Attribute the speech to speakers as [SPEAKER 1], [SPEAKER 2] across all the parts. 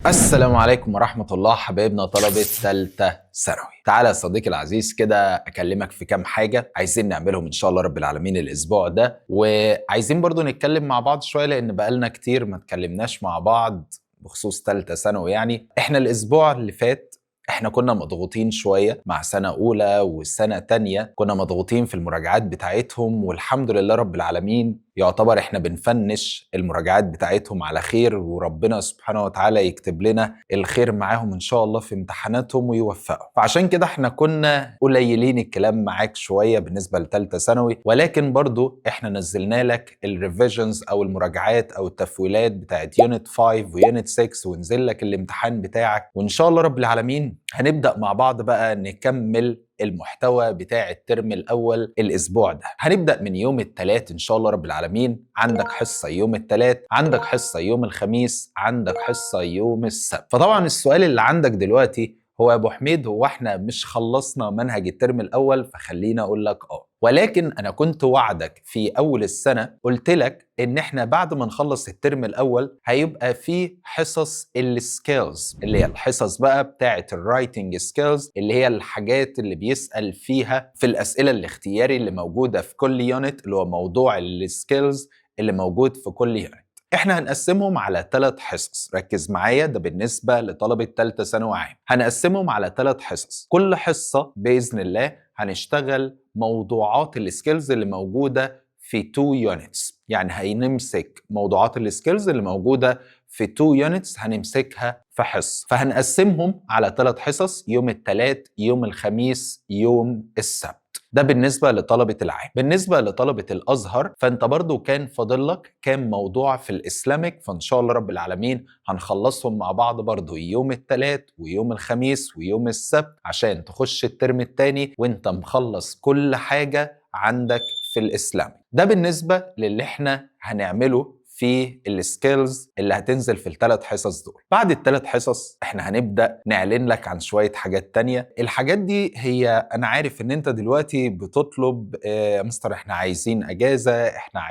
[SPEAKER 1] السلام عليكم ورحمة الله حبايبنا طلبة تالتة ثانوي. تعالى يا صديقي العزيز كده أكلمك في كام حاجة عايزين نعملهم إن شاء الله رب العالمين الأسبوع ده، وعايزين برضو نتكلم مع بعض شوية لأن بقالنا كتير ما اتكلمناش مع بعض بخصوص تالتة ثانوي. يعني إحنا الأسبوع اللي فات احنا كنا مضغوطين شوية مع سنة أولى وسنة تانية، كنا مضغوطين في المراجعات بتاعتهم، والحمد لله رب العالمين يعتبر احنا بنفنش المراجعات بتاعتهم على خير، وربنا سبحانه وتعالى يكتب لنا الخير معاهم ان شاء الله في امتحاناتهم ويوفقهم. فعشان كده احنا كنا قليلين الكلام معاك شوية بالنسبة لتالتة ثانوي، ولكن برضو احنا نزلنا لك الريفيجنز او المراجعات او التفويلات بتاعت يونت 5 ويونت 6، ونزل لك الامتحان بتاعك، وان شاء الله رب العالمين هنبدأ مع بعض بقى نكمل المحتوى بتاع الترم الأول الأسبوع ده. هنبدأ من يوم الثلاث إن شاء الله رب العالمين، عندك حصة يوم الثلاث، عندك حصة يوم الخميس، عندك حصة يوم السبت. فطبعا السؤال اللي عندك دلوقتي هو يا أبو حميد، هو احنا مش خلصنا منهج الترم الأول؟ فخلينا أقول لك ولكن أنا كنت وعدك في أول السنة، قلت لك إن إحنا بعد ما نخلص الترم الأول هيبقى في حصص السكيلز، اللي هي الحصص بقى بتاعة الرايتنج سكيلز، اللي هي الحاجات اللي بيسأل فيها في الأسئلة الاختياري اللي موجودة في كل يونت، اللي هو موضوع السكيلز اللي موجود في كل يونت. احنا هنقسمهم على 3 حصص، ركز معايا، ده بالنسبة لطلبة تالتة ثانوي عام. هنقسمهم على 3 حصص، كل حصة بإذن الله هنشتغل موضوعات السكيلز اللي موجودة في 2 يونتس. يعني هنمسك موضوعات السكيلز اللي موجودة في 2 يونتس هنمسكها في حصة، فهنقسمهم على 3 حصص، يوم الثلاث، يوم الخميس، يوم السبت. ده بالنسبة لطلبة العام. بالنسبة لطلبة الأزهر فأنت برضو كان فاضل لك كام موضوع في الإسلامك، فإن شاء الله رب العالمين هنخلصهم مع بعض برضو يوم الثلاث ويوم الخميس ويوم السبت، عشان تخش الترم الثاني وانت مخلص كل حاجة عندك في الإسلام. ده بالنسبة للي احنا هنعمله في السكيلز اللي هتنزل في ال3 حصص دول. بعد ال3 حصص احنا هنبدأ نعلن لك عن شوية حاجات تانية. الحاجات دي هي انا عارف ان انت دلوقتي بتطلب يا مستر احنا عايزين اجازة، احنا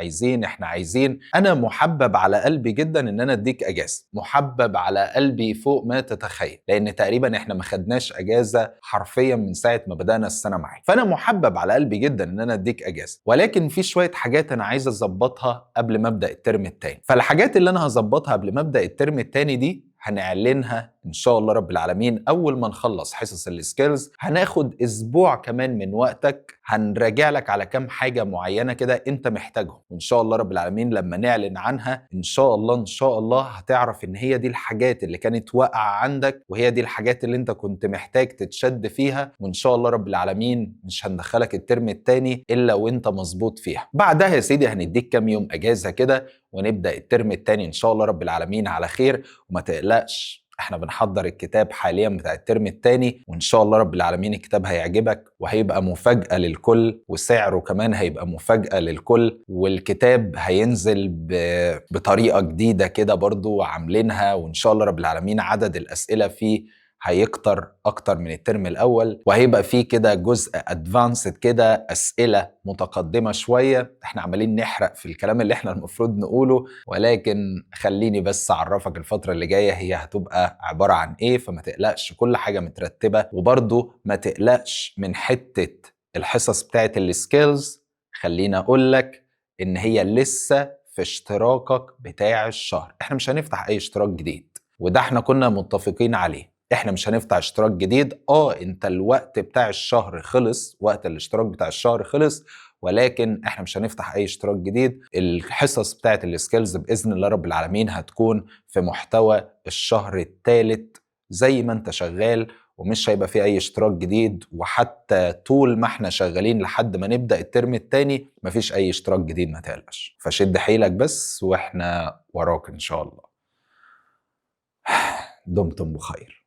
[SPEAKER 1] عايزين. انا محبب على قلبي جدا ان انا اديك اجازة، محبب على قلبي فوق ما تتخيل، لان تقريبا احنا ما خدناش اجازة حرفيا من ساعة ما بدأنا السنة معاك. فانا محبب على قلبي جدا ان انا اديك اجازة، ولكن في شوية حاجات انا عايز اظبطها قبل ما ابدأ الترم التاني. فالحاجات اللي انا هظبطها قبل ما ابدا الترم التاني دي هنعلنها ان شاء الله رب العالمين اول ما نخلص حصص السكيلز. هناخد اسبوع كمان من وقتك، هنراجع لك على كام حاجه معينه كده انت محتاجهم، وان شاء الله رب العالمين لما نعلن عنها ان شاء الله هتعرف ان هي دي الحاجات اللي كانت واقعه عندك، وهي دي الحاجات اللي انت كنت محتاج تتشد فيها، وان شاء الله رب العالمين مش هندخلك الترم التاني الا وانت مظبوط فيها. بعدها يا سيدي هنديك كام يوم اجازه كده، ونبدا الترم التاني ان شاء الله رب العالمين على خير. وما تقلقش، احنا بنحضر الكتاب حاليا بتاع الترم التاني، وان شاء الله رب العالمين الكتاب هيعجبك وهيبقى مفاجأة للكل، وسعره كمان هيبقى مفاجأة للكل، والكتاب هينزل بطريقة جديدة كده برضو عاملينها، وان شاء الله رب العالمين عدد الأسئلة فيه هيكتر اكتر من الترم الاول، وهيبقى فيه كده جزء ادفانسد كده، اسئله متقدمه شويه. احنا عمالين نحرق في الكلام اللي احنا المفروض نقوله، ولكن خليني بس اعرفك الفتره اللي جايه هي هتبقى عباره عن ايه. فما تقلقش، كل حاجه مترتبه. وبرضو ما تقلقش من حته الحصص بتاعت السكيلز، خليني اقول لك ان هي لسه في اشتراكك بتاع الشهر. احنا مش هنفتح اي اشتراك جديد، وده احنا كنا متفقين عليه. احنا مش هنفتح اشتراك جديد. انت الوقت بتاع الشهر خلص، وقت الاشتراك بتاع الشهر خلص، ولكن احنا مش هنفتح اي اشتراك جديد. الحصص بتاعت السكيلز باذن الله رب العالمين هتكون في محتوى الشهر الثالث زي ما انت شغال، ومش هيبقى في اي اشتراك جديد. وحتى طول ما احنا شغالين لحد ما نبدا الترم الثاني مفيش اي اشتراك جديد، ما تقلقش. فشد حيلك بس واحنا وراك ان شاء الله. دمتم بخير.